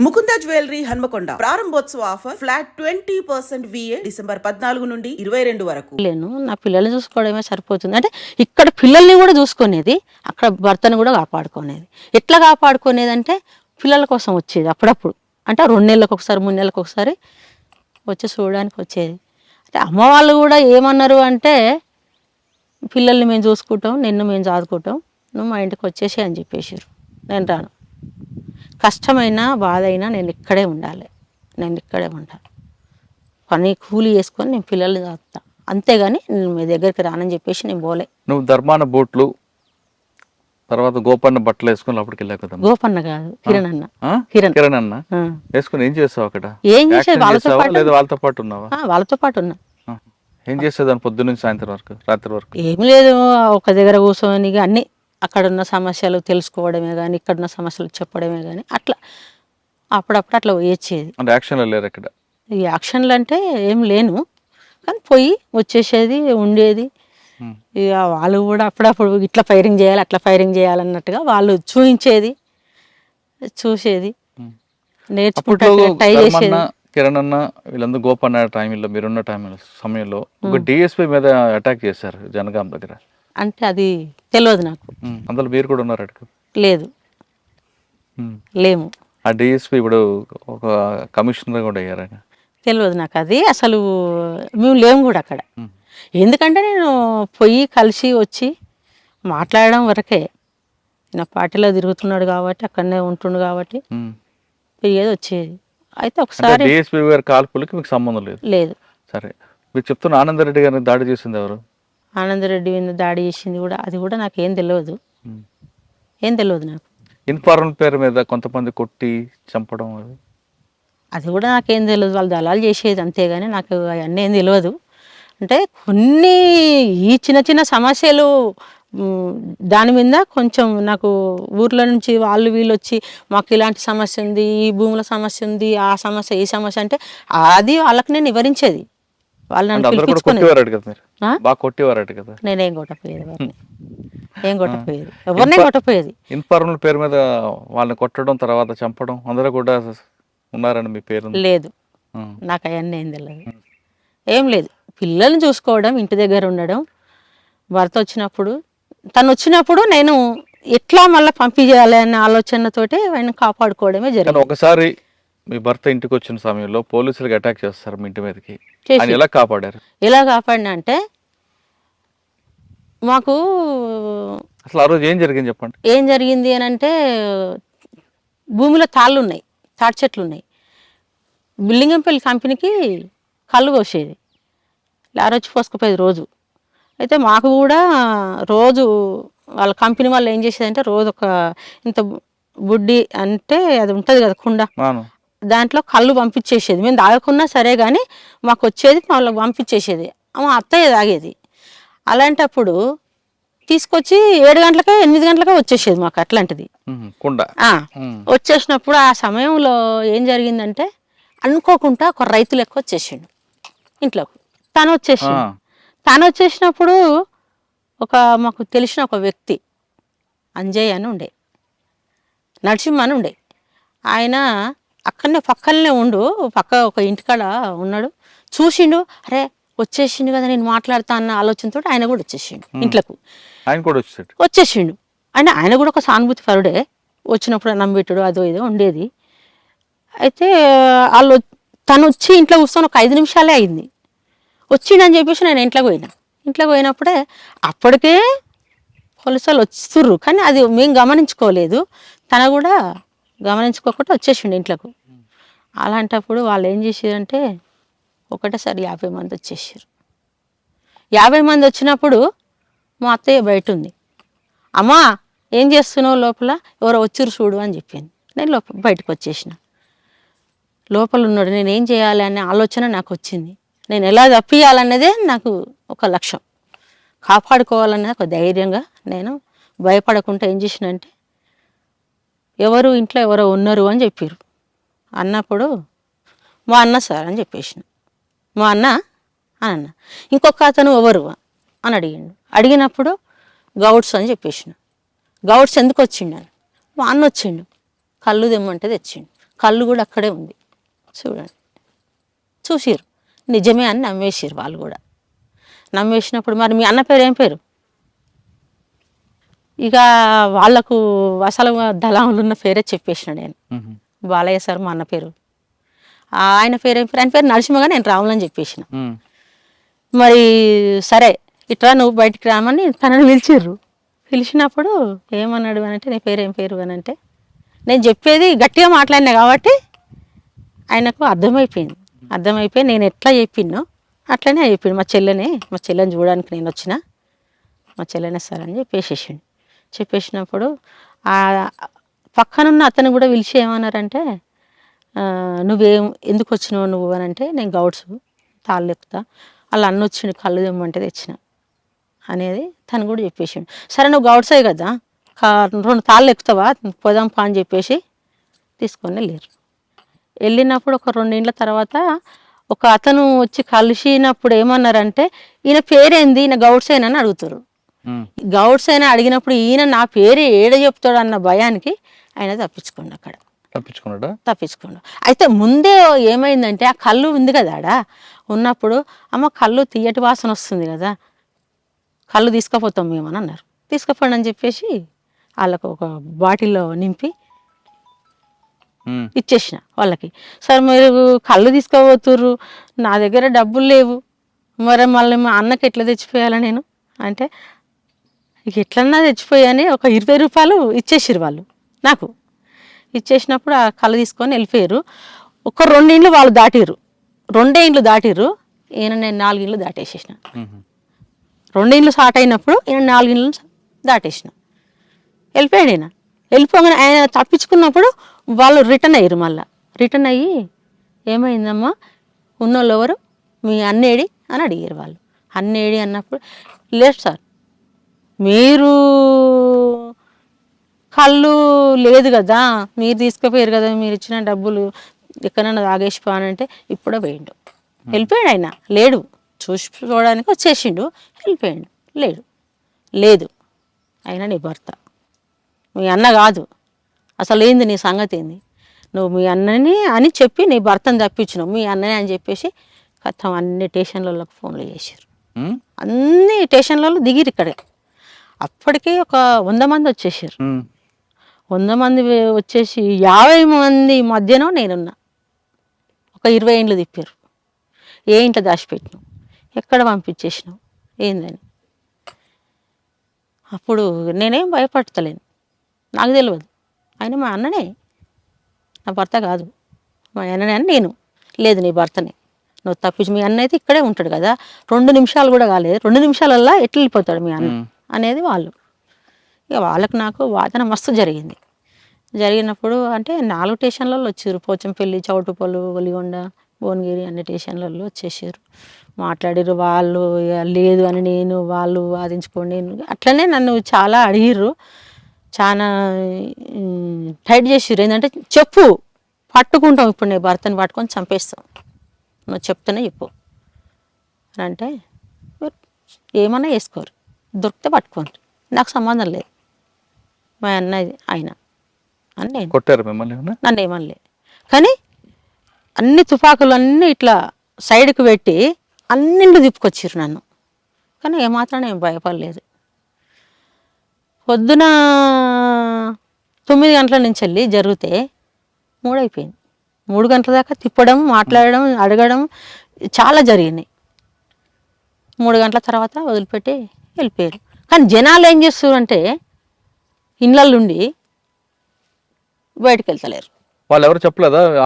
Mukunda jewellery Hanamkonda ప్రారంభోత్సవ offer flat 20% VA December 14 నుండి 22 వరకు. లేను నా పిల్లల్ని చూసుకోవడమే సరిపోతుంది. అంటే ఇక్కడ పిల్లల్ని కూడా చూసుకునేది, అక్కడ భర్తను కూడా కాపాడుకునేది. ఎట్లా కాపాడుకునేది అంటే పిల్లల కోసం వచ్చేది అప్పుడప్పుడు. అంటే 2 నెలలకు ఒకసారి 3 నెలలకు ఒకసారి వచ్చి చూడడానికి వచ్చేది. అంటే అమ్మ వాళ్ళు కూడా ఏమన్నారు అంటే పిల్లల్ని మేము చూసుకుంటాం, నిన్ను మేము చదువుకుంటాం, నువ్వు మా ఇంటికి వచ్చేసి అని చెప్పేసారు. నేను రాను, కష్టమైనా బాధ అయినా నేను ఇక్కడే ఉండాలి, నేను ఇక్కడే ఉండాలి, పని కూలి చేసుకొని నేను పిల్లల్ని చదువుతా, అంతేగాని నేను మీ దగ్గరికి రానని చెప్పేసి నేను పోలే. నువ్వు ధర్మాన బూట్లు తర్వాత గోపన్న బట్టలు వేసుకుని లోపలికి వెళ్ళావు కదా. గోపన్న కాదు, కిరణ్ అన్న. కిరణ్ అన్న వేసుకుని ఏం చేస్తావు అక్కడ? ఏం చేసేది వాళ్ళతో పాటు ఉన్నావా? వాళ్ళతో పాటు ఉన్నా. ఏం చేసేదాన్ని పొద్దున్న నుంచి సాయంత్రం వరకు, రాత్రి వరకు? ఏం లేదు, ఒక దగ్గర కూర్చొని అన్ని అక్కడున్న సమస్యలు తెలుసుకోవడమే కానీ, ఇక్కడున్న సమస్యలు చెప్పడమే కానీ, అట్లా అప్పుడప్పుడు అట్లా వచ్చేది. అంటే యాక్షన్లో లేరు అక్కడ? ఈ యాక్షన్లు అంటే ఏం లేను, కానీ పోయి వచ్చేసేది ఉండేది. ఇక వాళ్ళు కూడా అప్పుడప్పుడు ఇట్లా ఫైరింగ్ చేయాలి, అట్లా ఫైరింగ్ చేయాలన్నట్టుగా వాళ్ళు చూపించేది, చూసేది, నేర్చుకుంటా ట్రై చేసేది. కిరణ్ అన్న వీళ్ళందరూ గోపన్న టైంలో, మీరున్న సమయంలో ఒక డిఎస్పీ మీద అటాక్ చేశారు జనగాం దగ్గర. అంటే అది తెలియదు నాకు. అందులో మీరు కూడా ఉన్నారు? లేదు, లేము. ఆ డిఎస్పీ ఇప్పుడు ఒక కమిషనర్ కూడా అయ్యారు. తెలియదు నాకు అది, అసలు మేము లేము కూడా అక్కడ. ఎందుకంటే నేను పోయి కలిసి వచ్చి మాట్లాడడం వరకే. నా పార్టీలో తిరుగుతున్నాడు కాబట్టి, అక్కడనే ఉంటుండు కాబట్టి పోయేది వచ్చేది. అయితే ఒకసారి డిఎస్పీ గారి కాల్పులకి మీకు సంబంధం లేదు? లేదు. సరే, మీరు చెప్తున్న ఆనందరెడ్డి గారిని దాడి చేసింది ఎవరు? ఆనందరెడ్డి మీద దాడి చేసింది కూడా అది కూడా నాకు ఏం తెలియదు, ఏం తెలియదు నాకు. ఇన్ఫార్మల్ పేరు మీద కొంతమంది కొట్టి చంపడం అది కూడా నాకేం తెలియదు, వాళ్ళు దళాలు చేసేది అంతేగాని నాకు అవన్నీ ఏం తెలియదు. అంటే కొన్ని ఈ చిన్న చిన్న సమస్యలు దాని మీద కొంచెం నాకు ఊర్లో నుంచి వాళ్ళు వీళ్ళు వచ్చి మాకు ఇలాంటి సమస్య ఉంది, ఈ భూముల సమస్య ఉంది, ఆ సమస్య ఈ సమస్య అంటే అది వాళ్ళకి నేను వివరించేది. వాళ్ళు నన్ను పిలిపించుకునేది. నేనేం కొట్టపోయేది, ఏం కొట్టపోయేది, ఎవరినే కొట్టపోయేది. ఇన్ఫార్మల్ పేరు మీద వాళ్ళని కొట్టడం తర్వాత చంపడం అందరూ కూడా ఉన్నారని మీ పేరు? లేదు, నాకు అవన్నీ ఏం తెలియదు, ఏం లేదు. పిల్లల్ని చూసుకోవడం, ఇంటి దగ్గర ఉండడం, భర్త వచ్చినప్పుడు తను వచ్చినప్పుడు నేను ఎట్లా మళ్ళీ పంపించేయాలి అనే ఆలోచనతోటి ఆయన కాపాడుకోవడమే జరిగింది. ఒకసారి మీ భర్త ఇంటికి వచ్చిన సమయంలో పోలీసులకు అటాక్ చేస్తారు మీ ఇంటి మీదకి, ఎలా కాపాడారు? ఎలా కాపాడినా అంటే మాకు అసలు ఆ రోజు ఏం జరిగింది చెప్పండి. ఏం జరిగింది అని అంటే భూమిలో తాళ్ళు ఉన్నాయి, తాటి చెట్లు ఉన్నాయి. బిల్లింగంపల్లి కంపెనీకి కళ్ళు పోసేది, లారొచ్చి పోసుకుపోయేది రోజు. అయితే మాకు కూడా రోజు వాళ్ళ కంపెనీ వాళ్ళు ఏం చేసేదంటే రోజు ఒక ఇంత బుడ్డి అంటే అది ఉంటుంది కదా కుండ, దాంట్లో కళ్ళు పంపించేసేది. మేము తాగకున్నా సరే కానీ మాకు వచ్చేది, వాళ్ళకి పంపించేసేది. మా అత్తయ్య తాగేది. అలాంటప్పుడు తీసుకొచ్చి 7 గంటలకే 8 గంటలకే వచ్చేసేది మాకు అట్లాంటిది కుండ. వచ్చేసినప్పుడు ఆ సమయంలో ఏం జరిగిందంటే అనుకోకుండా ఒక రైతు లెక్క వచ్చేసిండు ఇంట్లోకి. తను వచ్చేసినప్పుడు మాకు తెలిసిన ఒక వ్యక్తి అంజయ్ అని ఉండే, నరసింహ అని ఉండే. ఆయన అక్కడనే పక్కనే పక్క ఒక ఇంటికాడ ఉన్నాడు. చూసిండు, అరే వచ్చేసిండు కదా నేను మాట్లాడతా అన్న ఆలోచనతో ఆయన కూడా వచ్చేసిండు ఇంట్లోకి. ఆయన కూడా వచ్చేసిండు. ఆయన కూడా ఒక సానుభూతి పరుడే, వచ్చినప్పుడు నమ్మిపెట్టుడు అదో ఇదో ఉండేది. అయితే తను వచ్చి ఇంట్లో కూర్చొని ఒక 5 నిమిషాలే అయింది. వచ్చిండని చెప్పేసి నేను ఇంట్లోకి పోయినప్పుడే అప్పటికే పోలీసు వాళ్ళు వస్తుర్రు, కానీ అది మేము గమనించుకోలేదు, తన కూడా గమనించుకోకుండా వచ్చేసిండు ఇంట్లోకి. అలాంటప్పుడు వాళ్ళు ఏం చేసారంటే ఒకటేసారి 50 మంది వచ్చేసారు. 50 మంది వచ్చినప్పుడు మా అత్తయ్య బయట ఉంది. అమ్మా ఏం చేస్తున్నావు, లోపల ఎవరో వచ్చిర్రు చూడు అని చెప్పింది. నేను బయటకు వచ్చేసిన. లోపల ఉన్నాడు, నేను ఏం చేయాలి అనే ఆలోచన నాకు వచ్చింది. నేను ఎలా తప్పియాలన్నదే నాకు ఒక లక్ష్యం, కాపాడుకోవాలన్నది ఒక ధైర్యంగా నేను భయపడకుండా ఏం చేసినంటే ఎవరు ఇంట్లో ఎవరో ఉన్నారు అని చెప్పారు. అన్నప్పుడు మా అన్న సార్ అని చెప్పేసిన. మా అన్న అని అన్న. ఇంకొక అతను ఎవరు అని అడిగినప్పుడు గౌడ్స్ అని చెప్పేసిన. గౌడ్స్ ఎందుకు వచ్చిండు అని. మా అన్న వచ్చిండు, కళ్ళు తెమ్మంటే తెచ్చిండు. కళ్ళు కూడా అక్కడే ఉంది చూడండి. చూసిర్రు నిజమే అని నమ్మేసిర్రు వాళ్ళు కూడా. నమ్మేసినప్పుడు మరి మీ అన్న పేరు ఏం పేరు? ఇక వాళ్ళకు అసలు దళాములు ఉన్న పేరే చెప్పేసిన నేను. బాలయ్య సార్ మా అన్న పేరు. ఆయన పేరు ఏం పేరు? ఆయన పేరు నరసింహగా నేను రాములు అని చెప్పేసిన. మరి సరే ఇట్లా నువ్వు బయటికి రామని తనని పిలిచిర్రు. పిలిచినప్పుడు ఏమన్నాడు అని అంటే నీ పేరు ఏం పేరు అని అంటే నేను చెప్పేది గట్టిగా మాట్లాడినా కాబట్టి ఆయనకు అర్థమైపోయింది. అర్థమైపోయి నేను ఎట్లా చెప్పినో అట్లనే చెప్పిండు. మా చెల్లెని చూడడానికి నేను వచ్చిన, మా చెల్లెనే సార్ అని చెప్పేసేసిండు. చెప్పేసినప్పుడు ఆ పక్కనున్న అతను కూడా పిలిచి ఏమన్నారంటే నువ్వేం ఎందుకు వచ్చినావు నువ్వు అని అంటే నేను గౌడ్స్ తాళ్ళు ఎక్కుతా, వాళ్ళు అన్న వచ్చిండు కళ్ళు తెమ్మంటే తెచ్చిన అనేది తను కూడా చెప్పేసిండు. సరే నువ్వు గౌడ్సే కదా 2 తాళ్ళు ఎక్కుతావా పోదాం పా అని చెప్పేసి తీసుకొని వెళ్ళారు. వెళ్ళినప్పుడు ఒక 2 ఏళ్ళ తర్వాత ఒక అతను వచ్చి కలిసినప్పుడు ఏమన్నారంటే ఈయన పేరేంది, ఈయన గౌడ్సేనా అని అడుగుతారు. గౌడ్సేనా అడిగినప్పుడు ఈయన నా పేరు ఏడ చెప్తాడు అన్న భయానికి ఆయన తప్పించుకున్నాడు. అయితే ముందే ఏమైందంటే ఆ కళ్ళు ఉంది కదా ఆడ ఉన్నప్పుడు అమ్మ కళ్ళు తీయటి వాసన వస్తుంది కదా, కళ్ళు తీసుకుపోతాం మేమని అన్నారు. తీసుకుపోండి అని చెప్పేసి వాళ్ళకు ఒక బాటిల్లో నింపి ఇచ్చేసిన వాళ్ళకి. సరే మీరు కళ్ళు తీసుకోబోతుర్రు, నా దగ్గర డబ్బులు లేవు, మరి మళ్ళీ మా అన్నకి ఎట్లా తెచ్చిపోయాలా నేను అంటే ఇక ఎట్లన్నా తెచ్చిపోయాని ఒక 20 రూపాయలు ఇచ్చేసిరు వాళ్ళు నాకు. ఇచ్చేసినప్పుడు ఆ కళ్ళు తీసుకొని వెళ్ళిపోయారు. ఒక 2 ఇండ్లు వాళ్ళు దాటిర్రు, 2 ఇండ్లు దాటిర్రు. ఈయన నేను 4 ఇండ్లు దాటేసేసిన. 2 ఇండ్లు స్టార్ట్ అయినప్పుడు ఈయన 4 ఇండ్లు దాటేసిన. వెళ్ళిపోయాడు ఈయన. వెళ్ళిపోగానే ఆయన తప్పించుకున్నప్పుడు వాళ్ళు రిటర్న్ అయ్యారు. మళ్ళీ రిటర్న్ అయ్యి ఏమైందమ్మా ఉన్నోళ్ళు ఎవరు మీ అన్నేడి అని అడిగారు వాళ్ళు. అన్నేడి అన్నప్పుడు లేదు సార్ మీరు కళ్ళు లేదు కదా, మీరు తీసుకుపోయారు కదా, మీరు ఇచ్చిన డబ్బులు ఎక్కడన్నా తాగేసిపోయానంటే ఇప్పుడే పోయిండు. వెళ్ళిపోయాడు ఆయన, లేడు, చూసుకోవడానికి వచ్చేసిండు, వెళ్ళిపోయాడు. లేదు ఆయన నీ భర్త, మీ అన్న కాదు, అసలు ఏంది నీ సంగతి ఏంది, నువ్వు మీ అన్నని అని చెప్పి నీ భర్తను తప్పించినావు, మీ అన్నని అని చెప్పేసి కథం అన్ని స్టేషన్లకు ఫోన్లు చేసారు. అన్ని స్టేషన్లలో దిగిరు ఇక్కడే. అప్పటికే ఒక 100 మంది వచ్చేసారు. 100 మంది వచ్చేసి 50 మంది మధ్యలో నేనున్నా. ఒక 20 ఇండ్లు తిప్పారు. ఏ ఇంట్లో దాచిపెట్టినావు, ఎక్కడ పంపించేసినావు ఏందని. అప్పుడు నేనేం భయపడతలేను, నాకు తెలియదు ఆయన మా అన్ననే, నా భర్త కాదు, మా అన్ననే అని నేను. లేదు నీ భర్తనే, నువ్వు తప్పించి మీ అన్న అయితే ఇక్కడే ఉంటాడు కదా, 2 నిమిషాలు కూడా కాలేదు, 2 నిమిషాలల్లా ఎట్లా వెళ్ళిపోతాడు మీ అన్న అనేది వాళ్ళు. ఇక వాళ్ళకు నాకు వాదన మస్తు జరిగింది. జరిగినప్పుడు అంటే 4 స్టేషన్లలో వచ్చారు, పోచంపల్లి, చౌటుపల్లి, ఒలిగొండ, భువనగిరి అన్ని స్టేషన్లలో వచ్చేసారు. మాట్లాడారు వాళ్ళు. లేదు అని నేను, వాళ్ళు వాదించుకోండి, అట్లనే నన్ను చాలా అడిగిర్రు, చాలా టైట్ చేసిర్రు. ఏంటంటే చెప్పు పట్టుకుంటాం, ఇప్పుడు నీ భర్తని పట్టుకొని చంపేస్తాం, నువ్వు చెప్తేనే చెప్పు అని అంటే ఏమన్నా వేసుకోరు, దొరికితే పట్టుకోండి, నాకు సంబంధం లేదు, మా అన్నది ఆయన అని నేను. కొట్టారు మిమ్మల్ని? నన్ను ఏమనలేదు, కానీ అన్ని తుపాకులు అన్నీ ఇట్లా సైడ్కి పెట్టి అన్నింటి తిప్పుకొచ్చిర్రు నన్ను, కానీ ఏమాత్రం నేను భయపడలేదు. పొద్దున 9 గంటల నుంచి వెళ్ళి జరిగితే 3 అయిపోయింది. 3 గంటల దాకా తిప్పడం, మాట్లాడడం, అడగడం చాలా జరిగినాయి. 3 గంటల తర్వాత వదిలిపెట్టి వెళ్ళిపోయారు. కానీ జనాలు ఏం చేస్తారు అంటే ఇళ్ళల్లో ఉండి బయటకు వెళ్తలేరు. వాళ్ళు ఎవరు చెప్పలేదా